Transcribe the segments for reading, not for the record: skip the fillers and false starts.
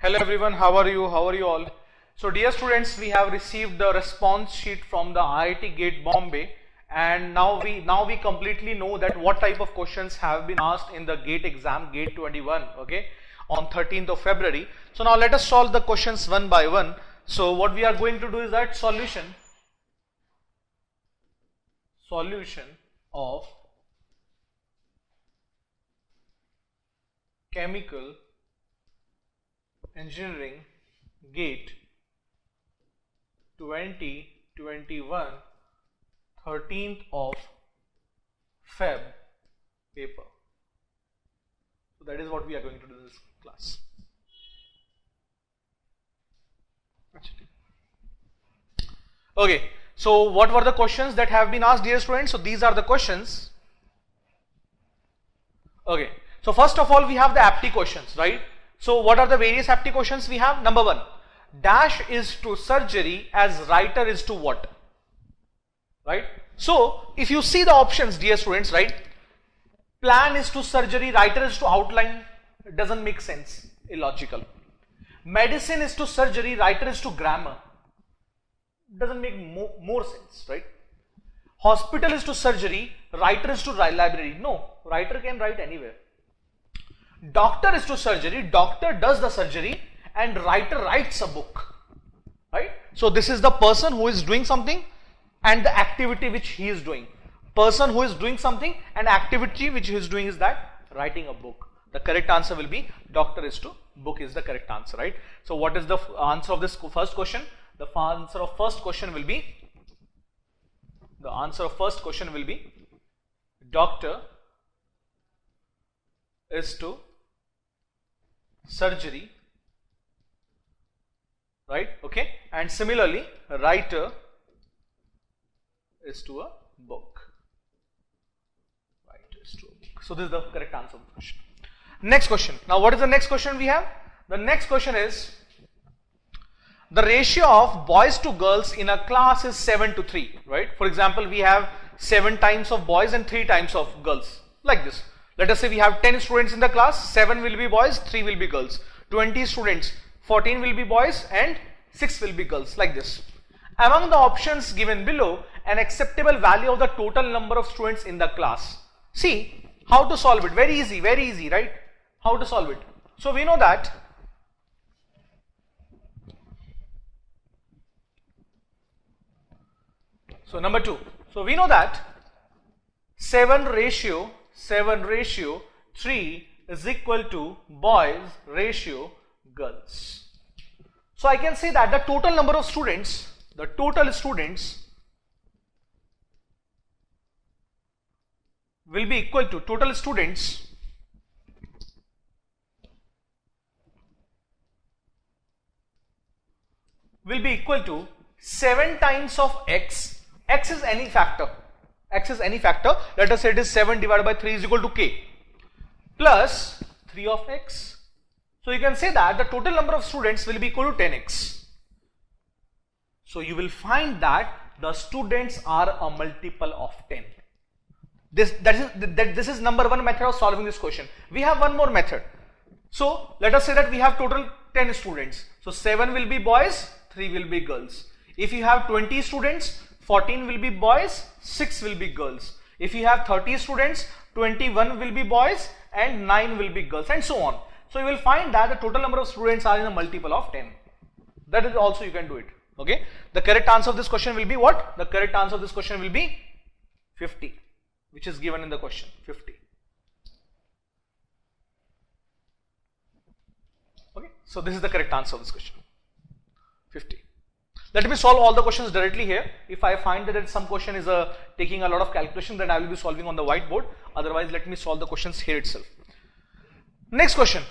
Hello everyone, how are you? How are you all? So dear students, we have received the response sheet from the IIT GATE Bombay, and now we completely know that what type of questions have been asked in the GATE exam, GATE 21, okay, on 13th of February. So now let us solve the questions one by one. So what we are going to do is that solution of chemical engineering GATE 2021 13th of Feb paper. So that is what we are going to do in this class. Okay, so what were the questions that have been asked, dear students? So these are the questions. Okay, so first of all we have the aptitude questions, right? So what are the various aptitude questions we have? Number one, dash is to surgery as writer is to what? Right? So if you see the options, dear students, right? Plan is to surgery, writer is to outline. It doesn't make sense, illogical. Medicine is to surgery, writer is to grammar. Doesn't make more sense, right? Hospital is to surgery, writer is to library. No, writer can write anywhere. Doctor is to surgery, doctor does the surgery, and writer writes a book, right? So this is the person who is doing something and the activity which he is doing. Person who is doing something and activity which he is doing is that writing a book. The correct answer will be doctor is to book is the correct answer, right? So what is the answer of this first question? The answer of first question will be doctor is to surgery, right? Okay, and similarly writer is to a book. So this is the correct answer of the question. Next question. Now what is the next question we have? The next question is the ratio of boys to girls in a class is 7:3, right? For example, we have 7 times of boys and 3 times of girls, like this. Let us say we have 10 students in the class, 7 will be boys, 3 will be girls. 20 students, 14 will be boys and 6 will be girls, like this. Among the options given below, an acceptable value of the total number of students in the class. See how to solve it. Very easy, right? How to solve it? So we know that number 2. So we know that 7 ratio 3 is equal to boys ratio girls. So I can say that the total number of students, will be equal to will be equal to 7 times of x. X is any factor. Let us say it is 7 divided by 3 is equal to k plus 3 of x. So you can say that the total number of students will be equal to 10x. So you will find that the students are a multiple of 10. This is number 1 method of solving this question. We have one more method. So let us say that we have total 10 students. So 7 will be boys, 3 will be girls. If you have 20 students, 14 will be boys, 6 will be girls. If you have 30 students, 21 will be boys and 9 will be girls, and so on. So you will find that the total number of students are in a multiple of 10. That is also you can do it. Okay. The correct answer of this question will be what? The correct answer of this question will be 50, which is given in the question, 50. Okay. So this is the correct answer of this question, 50. Let me solve all the questions directly here. If I find that some question is taking a lot of calculation, then I will be solving on the whiteboard. Otherwise, let me solve the questions here itself. Next question.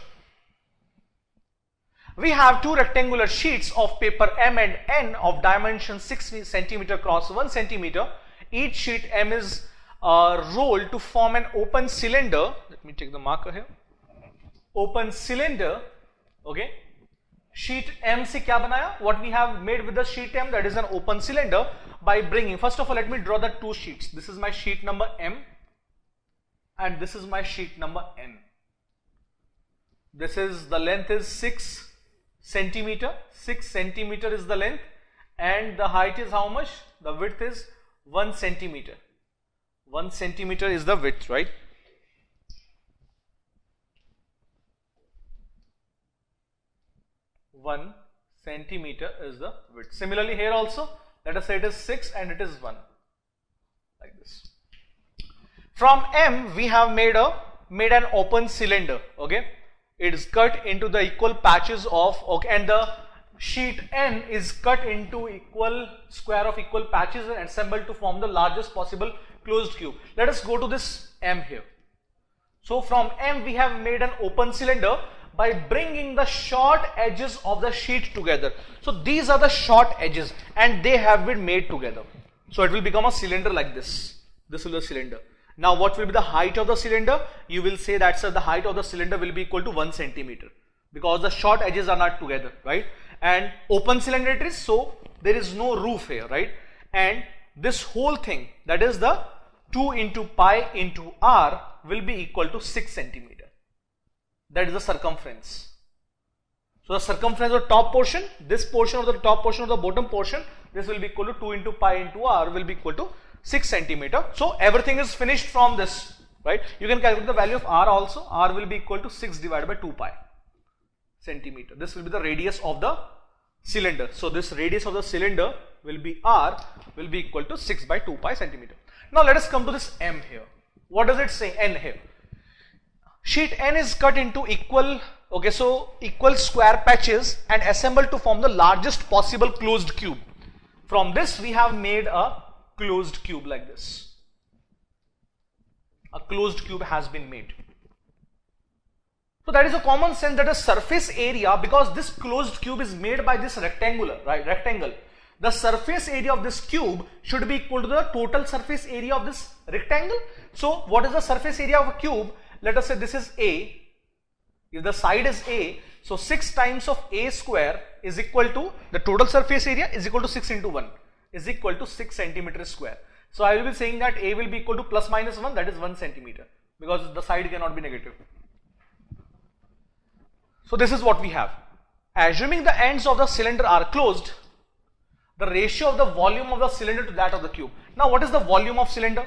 We have 2 rectangular sheets of paper M and N of dimension 6 cm cross 1 cm. Each sheet M is rolled to form an open cylinder. Let me take the marker here. Open cylinder. Okay. Sheet M से क्या बनाया? What we have made with the sheet M, that is an open cylinder, by bringing, first of all let me draw the 2 sheets. This is my sheet number M and this is my sheet number N. This is, the length is 6 centimeter. 6 centimeter is the length, and the height is how much? The width is 1 centimeter. 1 centimeter is the width, right? One centimeter is the width. Similarly here also, let us say it is 6 and it is 1, like this. From M we have made an open cylinder. Okay, it is cut into the equal patches of, okay, and the sheet N is cut into equal square of equal patches and assembled to form the largest possible closed cube. Let us go to this M here. So from M we have made an open cylinder by bringing the short edges of the sheet together. So these are the short edges and they have been made together. So it will become a cylinder like this. This will be a cylinder. Now what will be the height of the cylinder? You will say that, sir, the height of the cylinder will be equal to 1 centimeter because the short edges are not together, right? And open cylinder it is, so there is no roof here, right? And this whole thing, that is the 2 into pi into r, will be equal to 6 centimeter. That is the circumference. So the circumference of the top portion, this portion of the top portion of the bottom portion, this will be equal to 2 into pi into r will be equal to 6 centimeter. So everything is finished from this, right? You can calculate the value of r also. R will be equal to 6 divided by 2 pi centimeter. This will be the radius of the cylinder. So this radius of the cylinder will be r, will be equal to 6 by 2 pi centimeter. Now let us come to this M here. What does it say? N here. Sheet N is cut into equal square patches and assembled to form the largest possible closed cube. From this we have made a closed cube like this. A closed cube has been made. So that is a common sense that a surface area, because this closed cube is made by this rectangle, the surface area of this cube should be equal to the total surface area of this rectangle. So what is the surface area of a cube? Let us say this is A. If the side is A, so 6 times of A square is equal to, the total surface area is equal to 6 into 1 is equal to 6 centimeter square. So I will be saying that A will be equal to plus minus 1, that is 1 centimeter, because the side cannot be negative. So this is what we have. Assuming the ends of the cylinder are closed, the ratio of the volume of the cylinder to that of the cube. Now what is the volume of cylinder?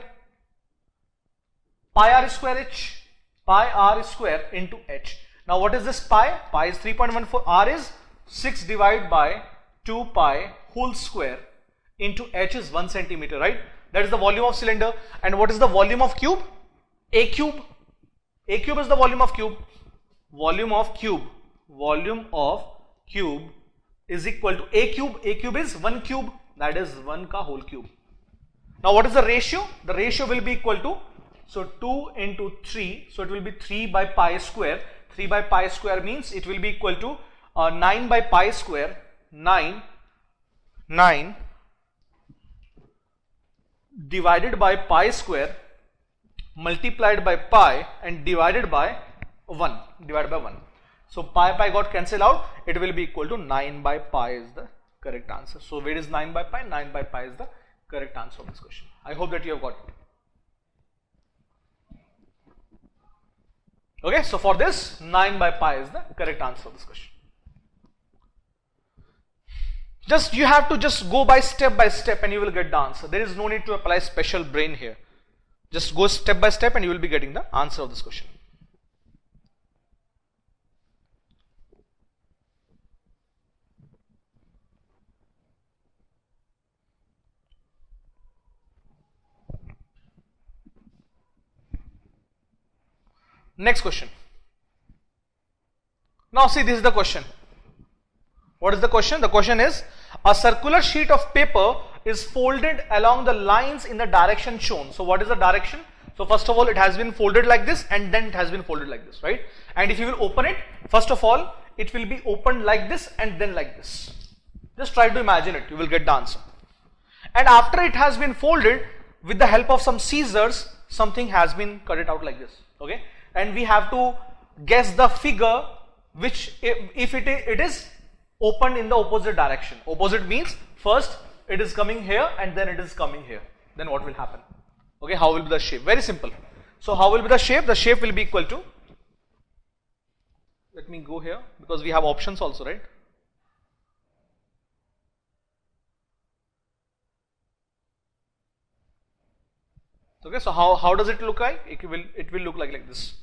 Pi r square h. Pi r square into h. Now what is this pi? Pi is 3.14, r is 6 divided by 2 pi whole square into h is 1 centimeter, right? That is the volume of cylinder. And what is the volume of cube? A cube. A cube is the volume of cube. Volume of cube is equal to A cube. A cube is 1 cube, that is 1 ka whole cube. Now what is the ratio? The ratio will be equal to, so 2 into 3, so it will be 3 by pi square. 3 by pi square means it will be equal to 9 by pi square. 9 divided by pi square multiplied by pi and divided by 1. So pi got cancelled out. It will be equal to 9 by pi is the correct answer. So where is 9 by pi? 9 by pi is the correct answer of this question. I hope that you have got it. Okay, so for this 9 by pi is the correct answer of this question. You have to just go by step and you will get the answer. There is no need to apply special brain here. Just go step by step and you will be getting the answer of this question. Next question. Now see, this is the question. What is the question? The question is, a circular sheet of paper is folded along the lines in the direction shown. So what is the direction? So first of all, it has been folded like this and then it has been folded like this, right? And if you will open it, first of all, it will be opened like this and then like this. Just try to imagine it, you will get the answer. And after it has been folded, with the help of some scissors, something has been cut it out like this, okay? And we have to guess the figure which, if it is opened in the opposite direction. Opposite means first it is coming here and then it is coming here. Then what will happen? Okay, how will be the shape? Very simple. So how will be the shape? The shape will be equal to, let me go here because we have options also, right? Okay, so how does it look like? It will look like this.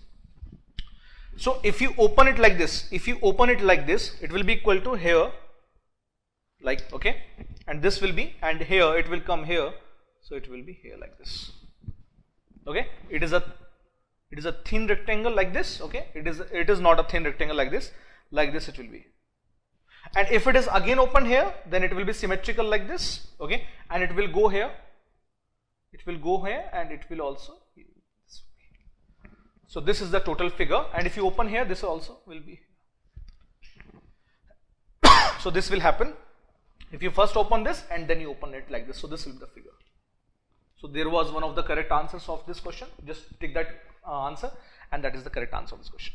So if you open it like this, it will be equal to here, like, okay, and this will be, and here it will come here, so it will be here like this. Okay, it is a thin rectangle like this. Okay, it is not a thin rectangle like this it will be. And if it is again open here, then it will be symmetrical like this. Okay, and it will go here, and it will also. So this is the total figure, and if you open here, this also will be. So this will happen if you first open this and then you open it like this. So this will be the figure. So there was one of the correct answers of this question. Just take that answer, and that is the correct answer of this question.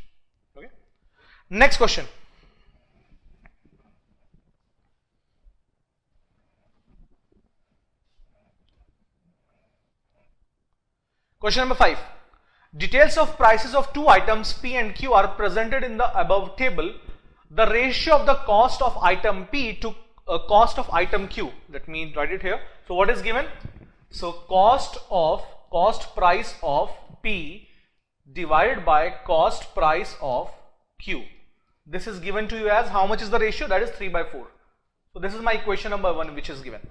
Okay. Next question. Question number 5. Details of prices of two items P and Q are presented in the above table. The ratio of the cost of item P to cost of item Q. Let me write it here. So what is given? So cost price of P divided by cost price of Q. This is given to you as how much is the ratio? That is 3/4. So this is my equation number 1 which is given.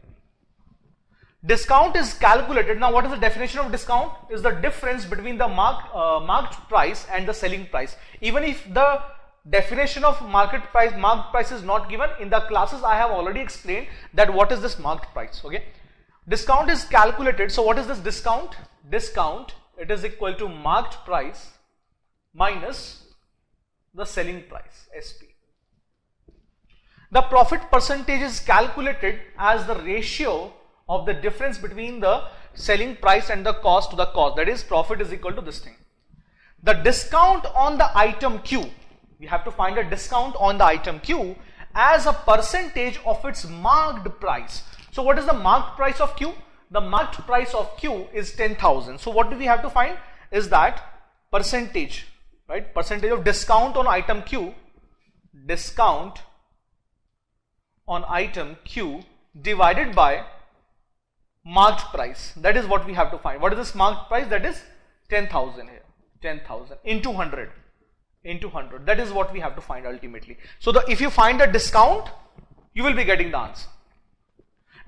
Discount is calculated. Now what is the definition of discount? Is the difference between the marked price and the selling price. Even if the definition of marked price is not given, in the classes I have already explained that what is this marked price. Okay, discount is calculated. So what is this discount? Discount, it is equal to marked price minus the selling price, SP. The profit percentage is calculated as the ratio of the difference between the selling price and the cost to the cost. That is, profit is equal to this thing. The discount on the item Q, we have to find a discount on the item Q as a percentage of its marked price. So what is the marked price of Q? The marked price of Q is 10,000. So what do we have to find? Is that percentage, right? Percentage of discount on item Q, discount on item Q divided by marked price. That is what we have to find. What is this marked price? That is 10,000 here. 10,000 into 100. Into 100. That is what we have to find ultimately. So if you find a discount, you will be getting the answer.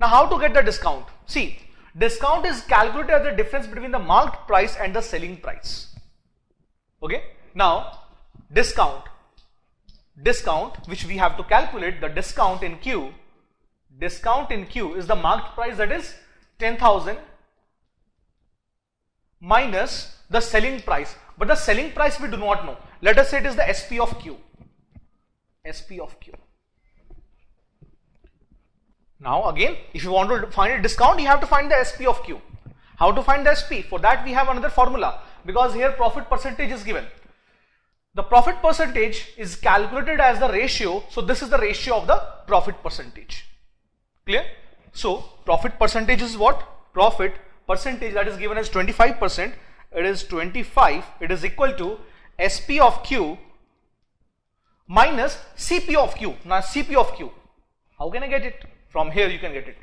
Now how to get the discount? See, discount is calculated as the difference between the marked price and the selling price. Okay. Now discount which we have to calculate, the discount in Q is the marked price, that is 10,000 minus the selling price. But the selling price we do not know. Let us say it is the SP of Q. SP of Q. Now again, if you want to find a discount, you have to find the SP of Q. How to find the SP? For that we have another formula, because here profit percentage is given. The profit percentage is calculated as the ratio. So this is the ratio of the profit percentage. Clear? So profit percentage is what? Profit percentage, that is given as 25%. It is 25. It is equal to SP of Q minus CP of Q. Now CP of Q, how can I get it? From here you can get it.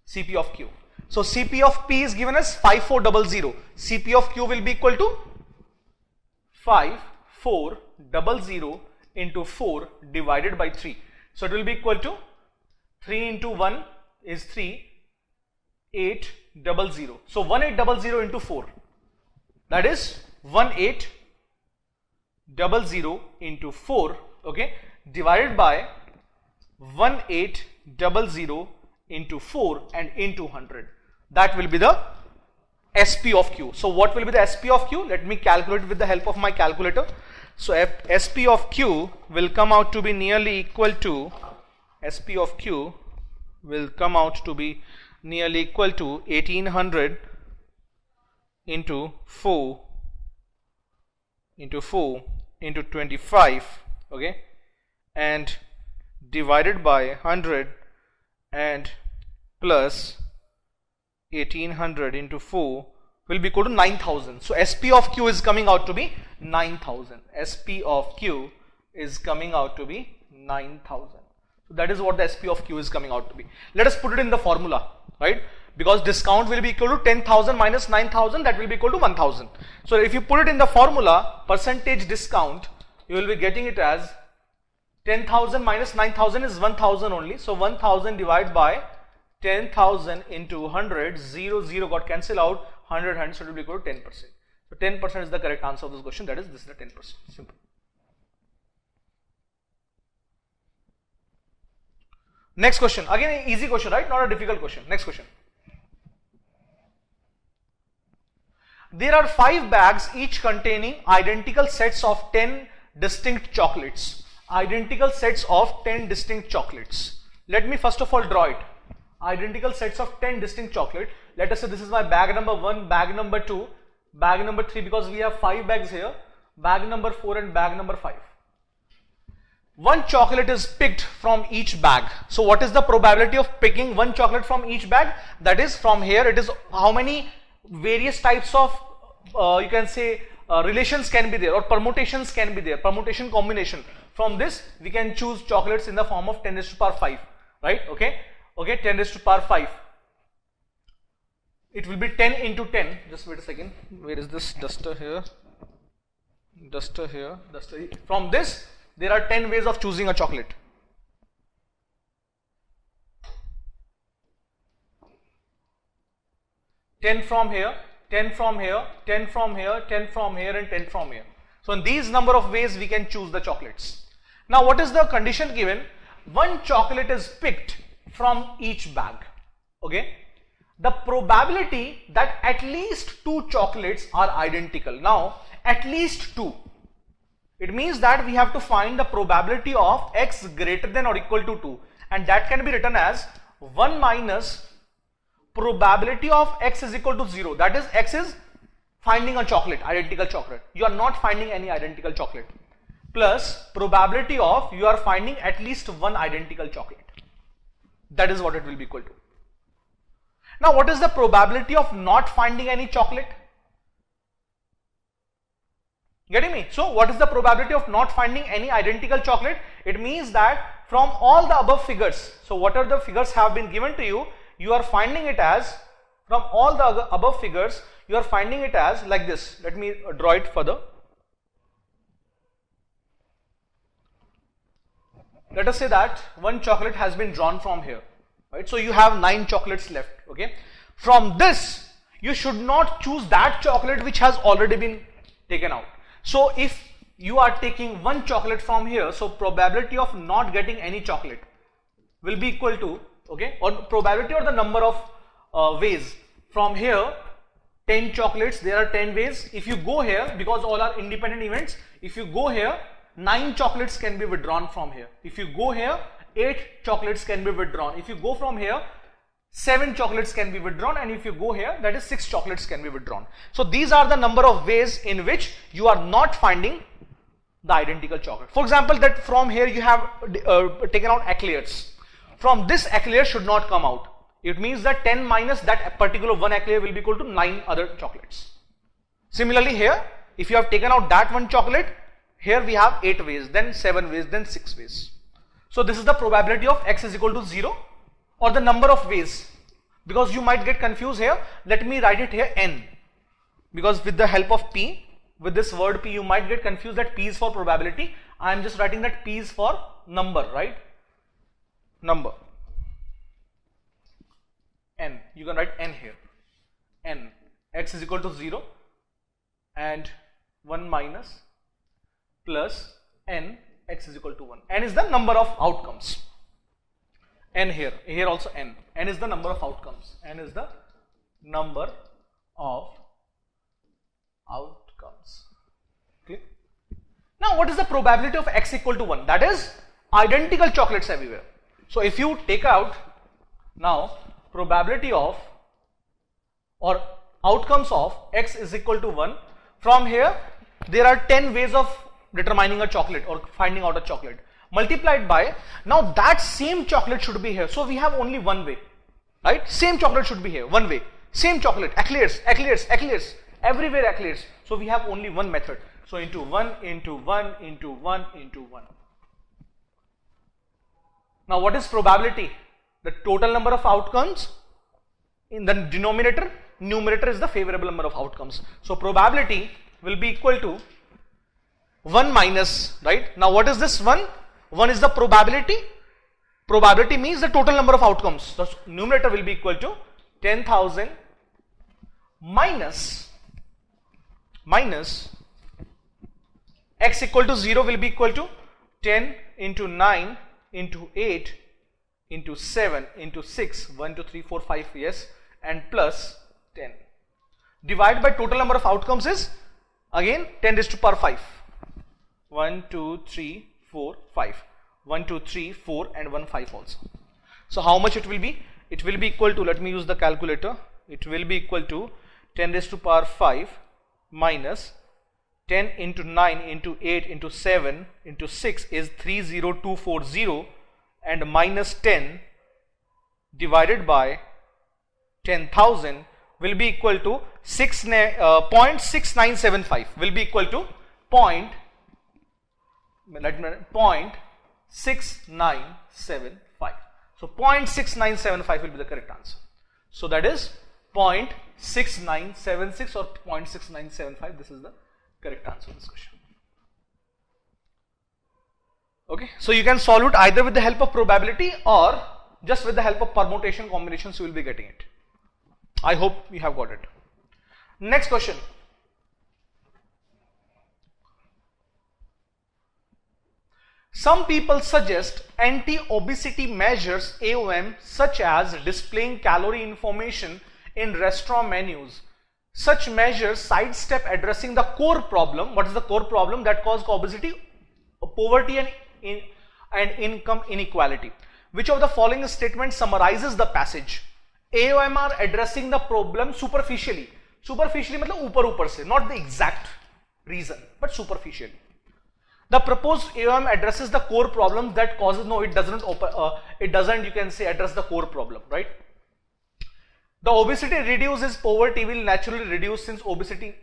CP of Q. So CP of P is given as 5400. CP of Q will be equal to 5400 into 4 divided by 3. So it will be equal to 3 into 1 is 3, 800. So 1800 into 4. That is 1800 into 4, okay, divided by 1800 into 4 and into 100. That will be the SP of Q. So what will be the SP of Q? Let me calculate with the help of my calculator. So SP of Q will come out to be nearly equal to, SP of Q will come out to be nearly equal to 1800 into 4 into 25, okay, and divided by 100 and plus 1800 into 4 will be equal to 9000. So SP of Q is coming out to be 9000. SP of Q is coming out to be 9000. So that is what the SP of Q is coming out to be. Let us put it in the formula, right? because discount will be equal to 10,000 minus 9,000, that will be equal to 1,000. So if you put it in the formula, percentage discount, you will be getting it as 10,000 minus 9,000 is 1,000 only. So 1,000 divided by 10,000 into 100, 0 got cancelled out, 100, so it will be equal to 10%. So 10% is the correct answer of this question, that is, this is the 10%. Simple. Next question, again an easy question, right? Not a difficult question. Next question. There are 5 bags each containing identical sets of 10 distinct chocolates. Identical sets of 10 distinct chocolates. Let me first of all draw it. Identical sets of 10 distinct chocolate. Let us say this is my bag number 1, bag number 2, bag number 3, because we have 5 bags here, bag number 4 and bag number 5. One chocolate is picked from each bag. So what is the probability of picking one chocolate from each bag? That is, from here it is how many various types of you can say relations can be there, or permutations can be there, permutation combination. From this we can choose chocolates in the form of 10 raised to power 5, right? Okay, 10 raised to power 5. It will be 10 into 10. Just wait a second. Where is this duster here? Duster here. Duster here. From this, there are 10 ways of choosing a chocolate. Ten from here, 10 from here, 10 from here, 10 from here, and 10 from here. So in these number of ways we can choose the chocolates. Now what is the condition given? One chocolate is picked from each bag. Okay. The probability that at least 2 chocolates are identical. Now at least 2. It means that we have to find the probability of x greater than or equal to 2, and that can be written as 1 minus probability of x is equal to 0. That is, x is finding a chocolate, identical chocolate. You are not finding any identical chocolate. Plus probability of you are finding at least one identical chocolate. That is what it will be equal to. Now what is the probability of not finding any chocolate? Getting me? So what is the probability of not finding any identical chocolate? It means that from all the above figures, so whatever the figures have been given to you, you are finding it as, from all the above figures, you are finding it as like this. Let me draw it further. Let us say that one chocolate has been drawn from here, right? So you have 9 chocolates left, okay? From this, you should not choose that chocolate which has already been taken out. So if you are taking one chocolate from here, so probability of not getting any chocolate will be equal to, okay, or probability or the number of ways. From here, 10 chocolates, there are 10 ways. If you go here, because all are independent events, if you go here, 9 chocolates can be withdrawn from here. If you go here, 8 chocolates can be withdrawn. If you go from here, 7 chocolates can be withdrawn, and if you go here, that is 6 chocolates can be withdrawn. So these are the number of ways in which you are not finding the identical chocolate. For example, that from here you have taken out eclairs. From this eclair should not come out. It means that 10 minus that particular one eclair will be equal to 9 other chocolates. Similarly here, if you have taken out that one chocolate, here we have 8 ways, then 7 ways, then 6 ways. So this is the probability of x is equal to 0, or the number of ways, because you might get confused here. Let me write it here n, because with the help of p, with this word p, you might get confused that p is for probability. I am just writing that p is for number, right? Number. N, you can write n here. N, x is equal to 0 and 1 minus plus n, x is equal to 1. N is the number of outcomes. N here also n. N is the number of outcomes. N is the number of outcomes. Okay. Now what is the probability of x equal to 1? That is identical chocolates everywhere. So if you take out now probability of or outcomes of x is equal to 1, from here there are 10 ways of determining a chocolate or finding out a chocolate, multiplied by, now that same chocolate should be here. So we have only one way, right? Same chocolate should be here, one way. Same chocolate, eclairs, eclairs, eclairs, everywhere eclairs. So we have only one method. So into 1, into 1, into 1, into 1. Now what is probability? The total number of outcomes in the denominator, numerator is the favorable number of outcomes. So probability will be equal to 1 minus, right? Now what is this 1? 1 is the probability. Probability means the total number of outcomes. So numerator will be equal to 10,000 minus x equal to 0 will be equal to 10 into 9 into 8 into 7 into 6, 1, 2, 3, 4, 5, yes, and plus 10. Divided by total number of outcomes is again 10 raised to power 5. 1, 2, 3, 4, 5. 1, 2, 3, 4 and 1, 5 also. So how much it will be? It will be equal to, let me use the calculator, it will be equal to 10 raised to power 5 minus 10 into 9 into 8 into 7 into 6 is 30240 and minus 10 divided by 10,000 will be equal to 0.6975 will be equal to 0.6975. So 0.6975 will be the correct answer. So that is 0.6976 or 0.6975. This is the correct answer to this question. Okay, so you can solve it either with the help of probability or just with the help of permutation combinations. You will be getting it. I hope you have got it. Next question. Some people suggest anti-obesity measures AOM such as displaying calorie information in restaurant menus. Such measures sidestep addressing the core problem. What is the core problem that causes obesity? Poverty and income inequality. Which of the following statements summarizes the passage? AOM are addressing the problem superficially. Superficially means ऊपर से, not the exact reason, but superficially. The proposed AOM addresses the core problem that causes, no, it doesn't you can say address the core problem, right? The obesity reduces poverty will naturally reduce, since obesity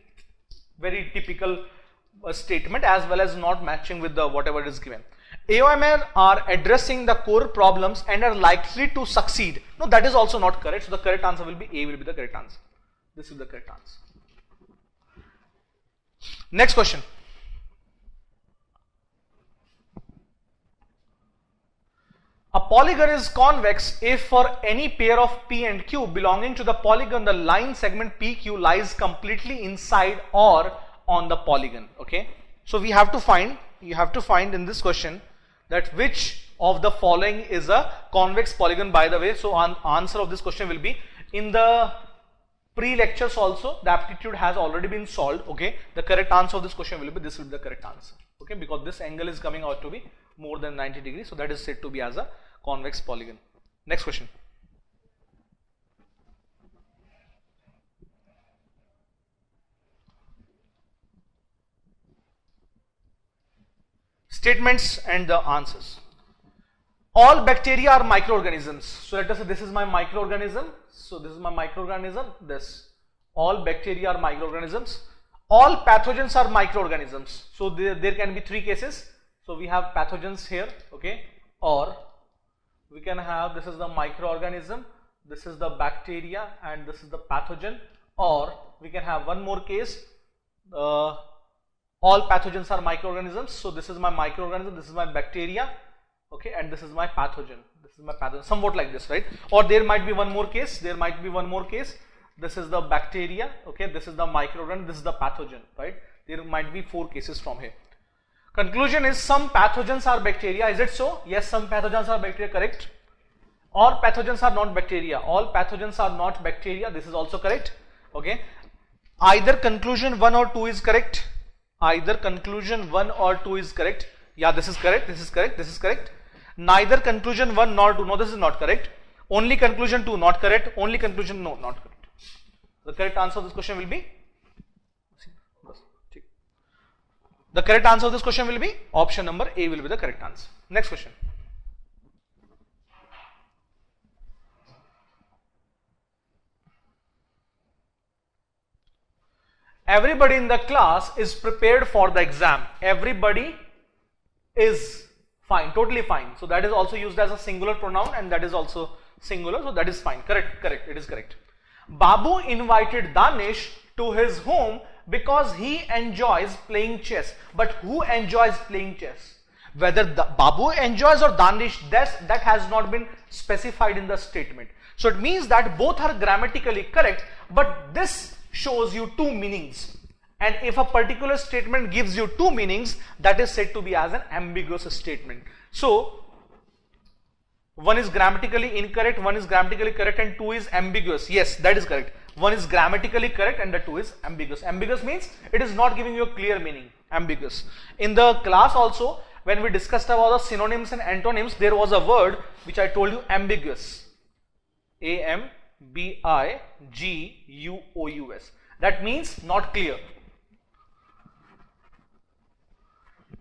very typical statement as well as not matching with the whatever is given. AOM are addressing the core problems and are likely to succeed. No, that is also not correct. So the correct answer will be A will be the correct answer. This is the correct answer. Next question. A polygon is convex if for any pair of P and Q belonging to the polygon the line segment PQ lies completely inside or on the polygon. Okay, so we have to find, you have to find in this question that which of the following is a convex polygon, by the way. So answer of this question will be in the pre-lectures also, the aptitude has already been solved. Okay, the correct answer of this question will be, this will be the correct answer. Okay, because this angle is coming out to be more than 90 degrees, so that is said to be as a convex polygon. Next question. Statements and the answers. All bacteria are microorganisms. So let us say this is my microorganism. So this is my microorganism. This. All bacteria are microorganisms. All pathogens are microorganisms. So there can be three cases. So we have pathogens here, okay, or we can have, this is the microorganism, this is the bacteria, and this is the pathogen, or we can have one more case, all pathogens are microorganisms. So this is my microorganism, this is my bacteria, okay, and this is my pathogen, this is my pathogen, somewhat like this, right? Or there might be one more case, this is the bacteria, okay, this is the microorganism, this is the pathogen, right? There might be four cases from here. Conclusion is some pathogens are bacteria. Is it so? Yes, some pathogens are bacteria, correct. All pathogens are not bacteria. All pathogens are not bacteria. This is also correct. Okay. Either conclusion 1 or 2 is correct. Either conclusion 1 or 2 is correct. Yeah, this is correct. This is correct. This is correct. Neither conclusion 1 nor 2. No, this is not correct. Only conclusion 2 not correct. Only conclusion no, not correct. The correct answer of this question will be, the correct answer of this question will be option number A will be the correct answer. Next question. Everybody in the class is prepared for the exam. Everybody is fine, totally fine. So that is also used as a singular pronoun and that is also singular. So that is fine. Correct, correct. It is correct. Babu invited Danish to his home because he enjoys playing chess. But who enjoys playing chess? Whether Babu enjoys or Danish, that has not been specified in the statement. So it means that both are grammatically correct, but this shows you two meanings. And if a particular statement gives you two meanings, that is said to be as an ambiguous statement. So one is grammatically incorrect, one is grammatically correct, and two is ambiguous. Yes, that is correct. One is grammatically correct and the two is ambiguous. Ambiguous means it is not giving you a clear meaning. Ambiguous. In the class also, when we discussed about the synonyms and antonyms, there was a word which I told you, ambiguous. A-M-B-I-G-U-O-U-S. That means not clear.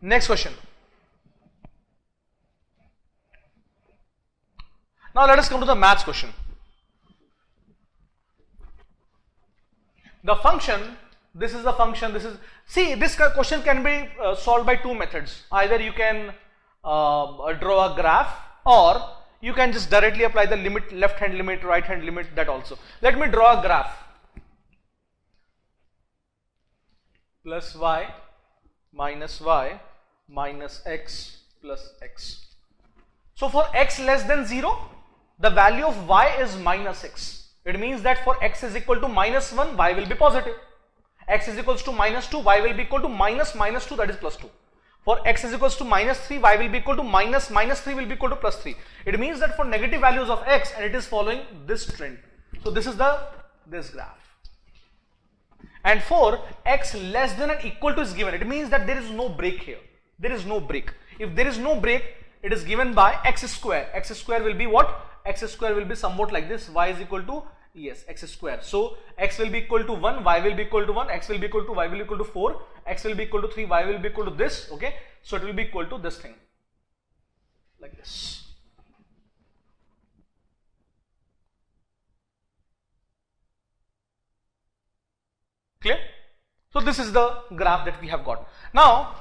Next question. Now let us come to the maths question. The function, this is the function, this is, see, this question can be solved by two methods. Either you can draw a graph, or you can just directly apply the limit, left hand limit, right hand limit, that also. Let me draw a graph. Plus y minus x plus x. So for x less than 0, the value of y is minus x. It means that for x is equal to minus 1, y will be positive. X is equals to minus 2, y will be equal to minus 2, that is plus 2. For x is equals to minus 3, y will be equal to minus 3 will be equal to plus 3. It means that for negative values of x, and it is following this trend. So this is this graph. And for x less than or equal to is given, it means that there is no break here. There is no break. If there is no break, it is given by x square. X square will be what? X square will be somewhat like this. Y is equal to, yes, x square. So x will be equal to 1, y will be equal to 1, x will be equal to, y will be equal to 4, x will be equal to 3, y will be equal to this. Okay, so it will be equal to this thing, like this. Clear? So this is the graph that we have got. Now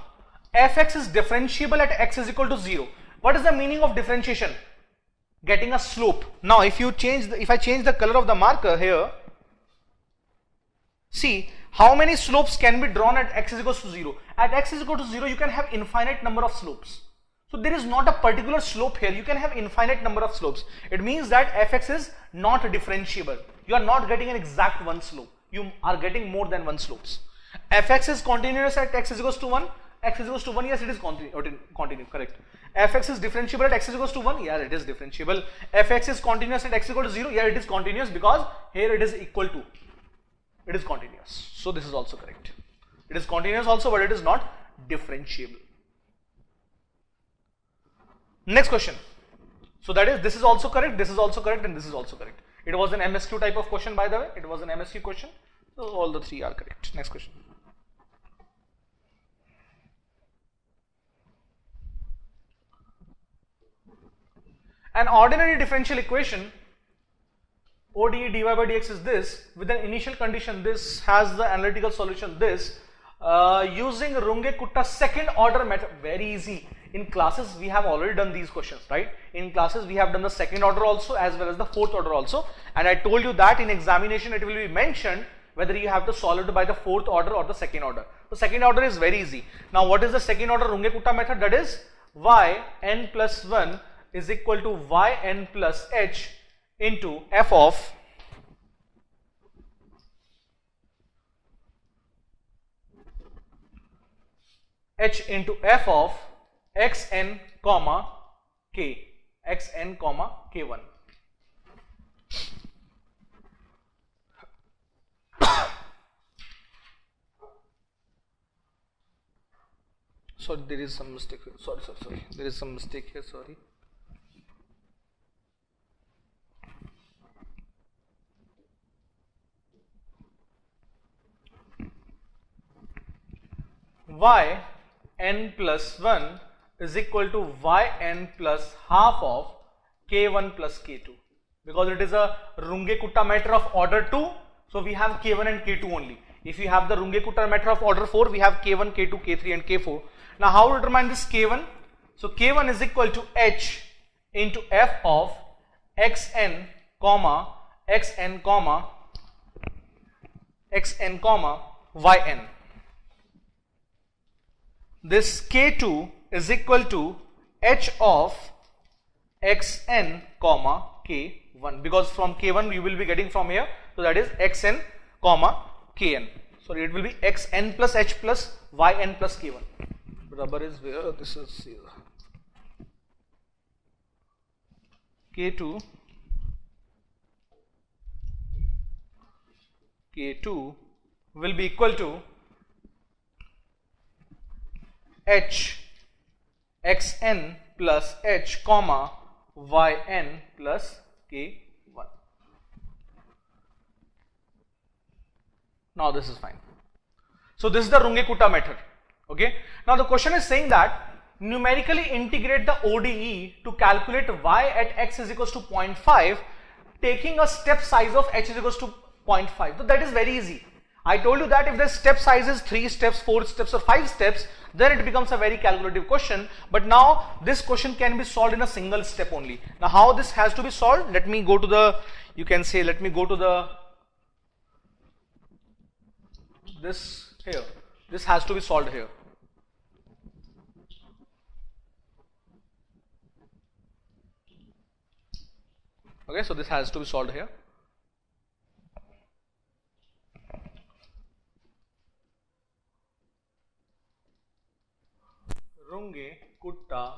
fx is differentiable at x is equal to 0. What is the meaning of differentiation? Getting a slope. Now if I change the color of the marker here, see how many slopes can be drawn at x is equal to 0. At x is equal to 0, you can have infinite number of slopes. So there is not a particular slope here. You can have infinite number of slopes. It means that fx is not differentiable. You are not getting an exact one slope. You are getting more than one slopes. Fx is continuous at x is equal to 1. X is equal to 1, yes, it is continuous, correct. Fx is differentiable at x is equal to 1, yeah, it is differentiable. Fx is continuous at x is equal to 0, yeah, it is continuous, because here it is equal to, it is continuous. So this is also correct. It is continuous also, but it is not differentiable. Next question. So that is, this is also correct, this is also correct, and this is also correct. It was an MSQ type of question, by the way. It was an MSQ question. So all the three are correct. Next question. An ordinary differential equation, ODE dy by dx is this, with an initial condition this, has the analytical solution this, using Runge-Kutta second order method. Very easy. In classes we have already done these questions, right? In classes we have done the second order also as well as the fourth order also, and I told you that in examination it will be mentioned whether you have to solve it by the fourth order or the second order. The second order is very easy. Now what is the second order Runge-Kutta method? That is yn plus 1 is equal to yn plus h into f of xn comma k, xn comma k1. Sorry, there is some mistake here. Sorry. There is some mistake here. Sorry. yn plus 1 is equal to yn plus half of k1 plus k2, because it is a Runge-Kutta method of order 2, so we have k1 and k2 only. If you have the Runge-Kutta method of order 4, we have k1, k2, k3 and k4. Now how to determine this k1? So k1 is equal to h into f of xn comma xn comma yn. This k2 is equal to h of xn comma k1, because from k1 you will be getting from here, so that is xn comma kn. Sorry, it will be xn plus h plus yn plus k1. Rubber is where? This is here. K2 will be equal to h xn plus h comma yn plus k1. Now this is fine. So this is the Runge-Kutta method. Okay. Now the question is saying that numerically integrate the ODE to calculate y at x is equals to 0.5, taking a step size of h is equals to 0.5. So that is very easy. I told you that if the step size is 3 steps, 4 steps or 5 steps, then it becomes a very calculative question. But now this question can be solved in a single step only. Now how this has to be solved? Let me go to the, you can say, let me go to the, this here. This has to be solved here. Okay, so this has to be solved here. Runge-Kutta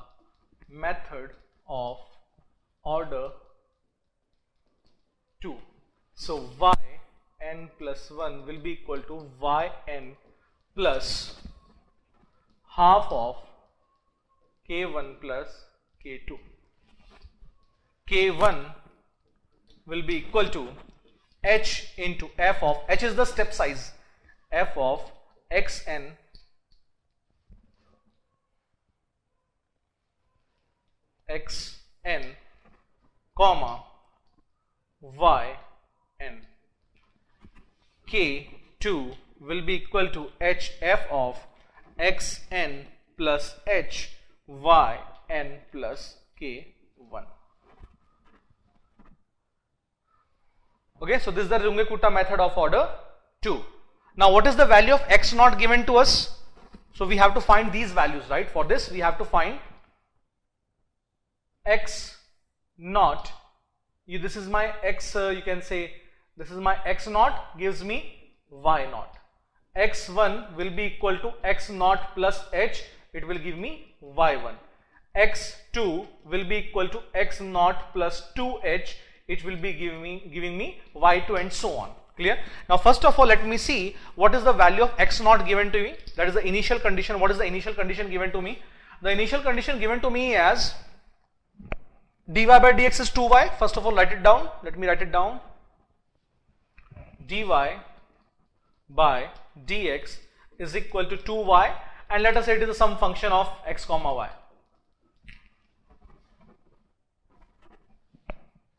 method of order 2. So yn plus 1 will be equal to yn plus half of k1 plus k2. K1 will be equal to h into f of, h is the step size, f of xn comma yn. K2 will be equal to hf of xn plus h yn plus k1. Okay, so this is the Runge-Kutta method of order 2. Now what is the value of x naught given to us? So we have to find these values, right? For this we have to find x naught. This is my x, you can say this is my x naught, gives me y naught. x1 will be equal to x naught plus h, it will give me y1. x2 will be equal to x naught plus 2h, it will be giving me y2 and so on. Clear? Now first of all let me see what is the value of x naught given to me. That is the initial condition. What is the initial condition given to me? The initial condition given to me as dy by dx is 2y. First of all write it down. Let me write it down. Dy by dx is equal to 2y, and let us say it is some function of x comma y.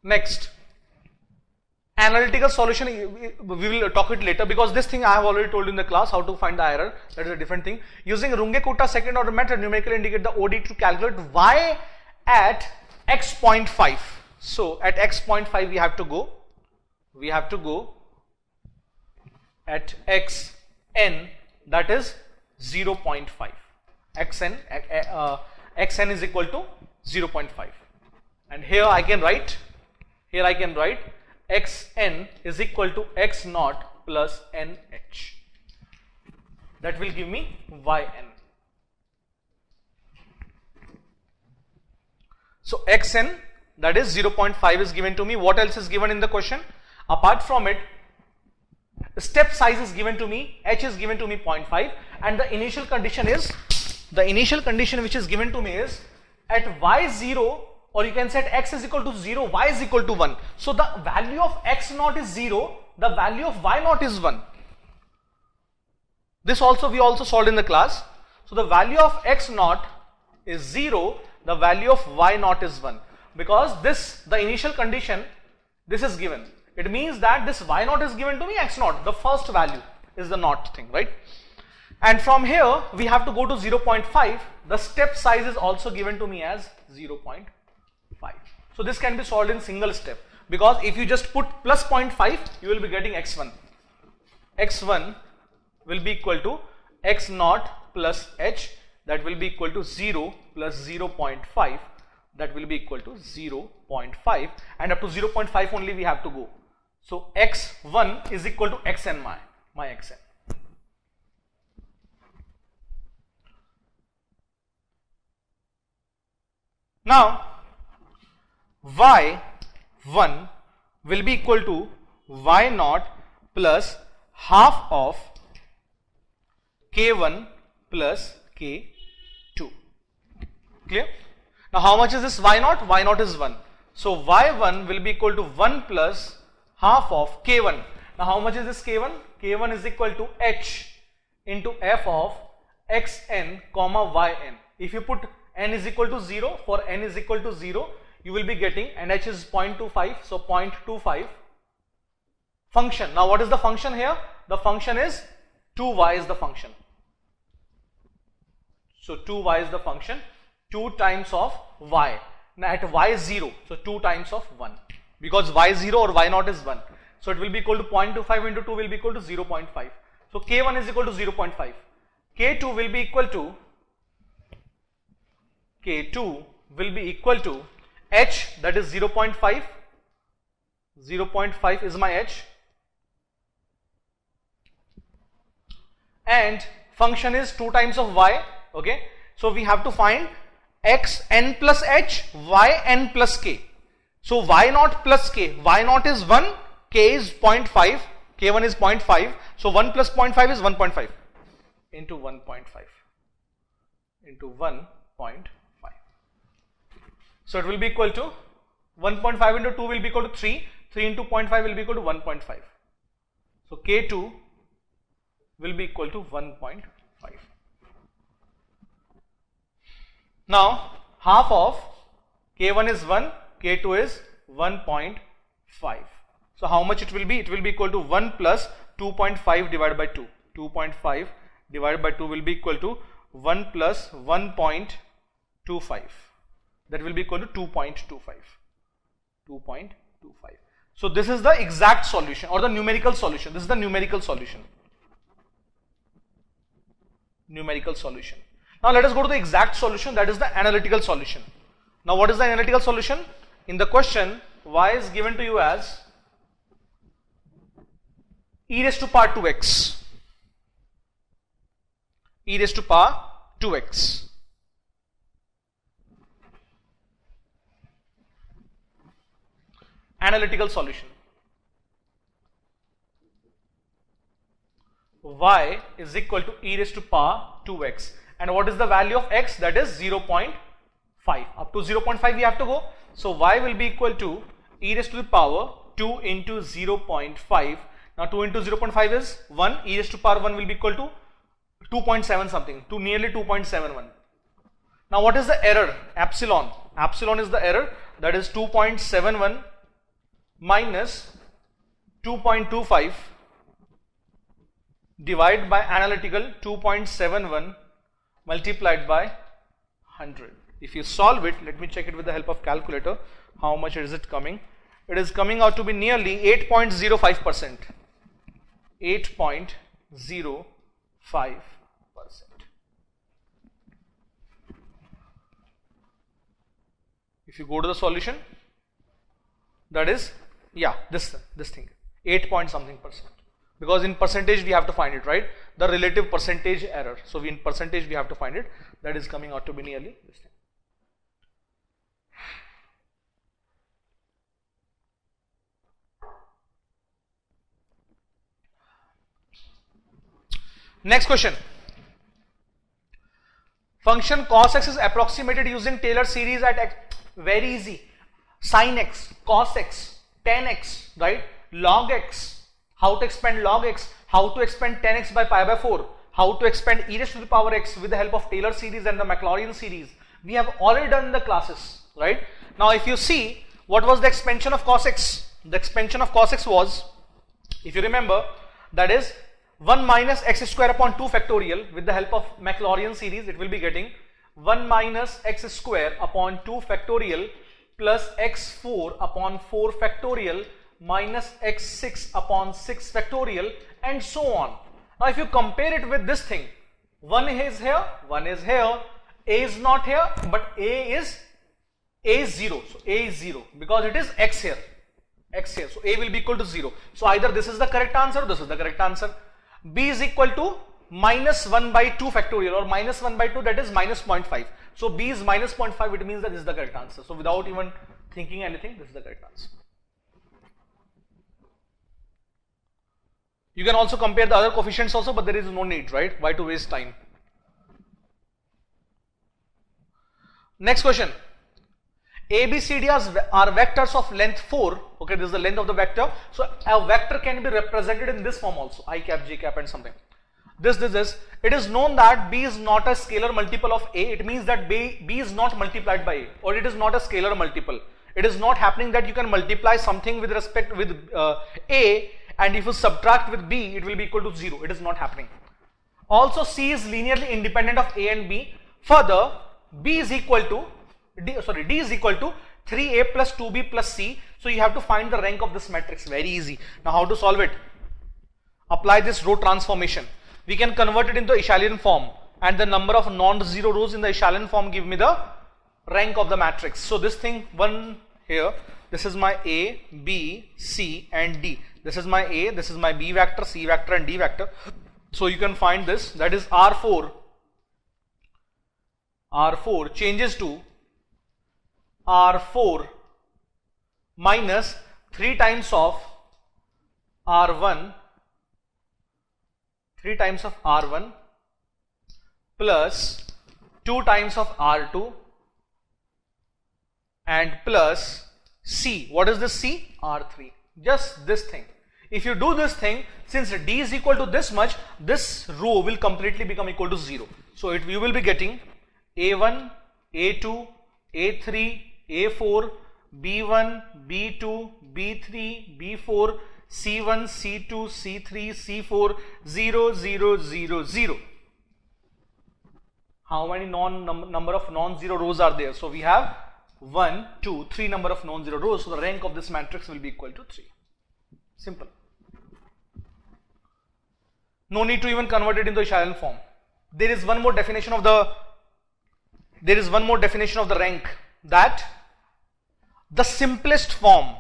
Next, analytical solution, we will talk it later, because this thing I have already told you in the class how to find the error. That is a different thing. Using Runge-Kutta second order method, numerically indicate the ODE to calculate y at x 0.5. So at x 0.5 we have to go at xn, that is 0.5. xn is equal to 0.5, and here I can write xn is equal to x naught plus nh. That will give me yn. So xn, that is 0.5 is given to me. What else is given in the question? Apart from it, step size is given to me, h is given to me 0.5, and the initial condition which is given to me is at y0, or you can say at x is equal to 0, y is equal to 1. So the value of x naught is 0, the value of y naught is 1. This also we also solved in the class. So the value of x naught is 0, the value of y naught is 1, because this, the initial condition, this is given. It means that this y naught is given to me, x naught, the first value is the naught thing, right? And from here we have to go to 0.5. The step size is also given to me as 0.5. So this can be solved in single step, because if you just put plus 0.5 you will be getting x1. x1 will be equal to x naught plus h, that will be equal to 0 plus 0.5, that will be equal to 0.5, and up to 0.5 only we have to go. So x1 is equal to xn, my xn. Now y1 will be equal to y naught plus half of k1 plus k2. Clear? Now how much is this y naught? Y naught is 1. So y1 will be equal to 1 plus half of k1. Now how much is this k1? K1 is equal to h into f of xn comma yn. If you put n is equal to 0, for n is equal to 0, you will be getting, and h is 0.25, so 0.25 function. Now what is the function here? The function is 2y is the function. So 2y is the function, 2 times of y. Now at y is 0, so 2 times of 1, because y is 0 or y naught is 1. So it will be equal to 0.25 into 2 will be equal to 0.5. So k1 is equal to 0.5. K2 will be equal to h, that is 0.5. 0.5 is my h, and function is 2 times of y. Okay, so we have to find x n plus h, y n plus k. So y naught plus k, y naught is 1, k is 0.5, k1 is 0.5, so 1 plus 0.5 is 1.5 into 1.5 into 1.5. So it will be equal to 1.5 into 2 will be equal to 3, 3 into 0.5 will be equal to 1.5. So k2 will be equal to 1.5. Now half of k1 is 1, k2 is 1.5. So how much it will be? It will be equal to 1 plus 2.5 divided by 2. 2.5 divided by 2 will be equal to 1 plus 1.25. That will be equal to 2.25. 2.25. So this is the exact solution or the numerical solution. This is the numerical solution. Numerical solution. Now let us go to the exact solution, that is the analytical solution. Now what is the analytical solution? In the question, y is given to you as e raised to power 2x. E raised to power 2x. Analytical solution. Y is equal to e raised to power 2x. And what is the value of x? That is 0.5. Up to 0.5 we have to go. So y will be equal to e raised to the power 2 into 0.5. Now 2 into 0.5 is 1. E raised to power 1 will be equal to 2.7 something, to nearly 2.71. Now what is the error? Epsilon. Epsilon is the error, that is 2.71 minus 2.25 divided by analytical 2.71 multiplied by 100. If you solve it, let me check it with the help of calculator, how much is it coming? It is coming out to be nearly 8.05%. 8.05%. If you go to the solution, that is, yeah, this thing, 8 point something percent. Because in percentage we have to find it, right? The relative percentage error. So in percentage we have to find it. That is coming out to be nearly this thing. Next question. Function cos x is approximated using Taylor series at x. Very easy. Sin x, cos x, tan x, right? Log x. How to expand log x, how to expand tan x by pi by 4, how to expand e raised to the power x with the help of Taylor series and the Maclaurin series. We have already done the classes, right? Now if you see, what was the expansion of cos x? The expansion of cos x was, if you remember, that is 1 minus x square upon 2 factorial. With the help of Maclaurin series, it will be getting 1 minus x square upon 2 factorial plus x4 upon 4 factorial minus x6 upon 6 factorial and so on. Now if you compare it with this thing, 1 is here, 1 is here, a is not here, but a is 0. So a is 0 because it is x here. So a will be equal to 0. So either this is the correct answer or this is the correct answer. B is equal to minus 1 by 2 factorial or minus 1 by 2, that is minus 0.5. So B is minus 0.5, it means that this is the correct answer. So without even thinking anything, this is the correct answer. You can also compare the other coefficients also, but there is no need, right? Why to waste time? Next question. A, B, C, D are vectors of length 4. Okay, this is the length of the vector. So a vector can be represented in this form also, I cap, J cap and something. This. It is known that B is not a scalar multiple of A. It means that B is not multiplied by A, or it is not a scalar multiple. It is not happening that you can multiply something with respect with A, and if you subtract with B, it will be equal to 0. It is not happening. Also, C is linearly independent of A and B. Further, D is equal to 3A plus 2B plus C. So you have to find the rank of this matrix. Very easy. Now how to solve it? Apply this row transformation. We can convert it into Echelon form, and the number of non-zero rows in the Echelon form give me the rank of the matrix. So this thing, one here, this is my A, B, C and D. This is my A, this is my B vector, C vector and D vector. So you can find this, that is R4 changes to R4 minus 3 times of R1 plus 2 times of R2 and plus C. What is this C? R3. Just this thing. If you do this thing, since D is equal to this much, this row will completely become equal to 0. So you will be getting A1, A2, A3, A4, B1, B2, B3, B4, C1, C2, C3, C4, 0, 0, 0, 0. How many number of non-zero rows are there? So we have 1, 2, 3 number of non-zero rows. So the rank of this matrix will be equal to 3. Simple. No need to even convert it into Echelon form. There is one more definition of the rank, that the simplest form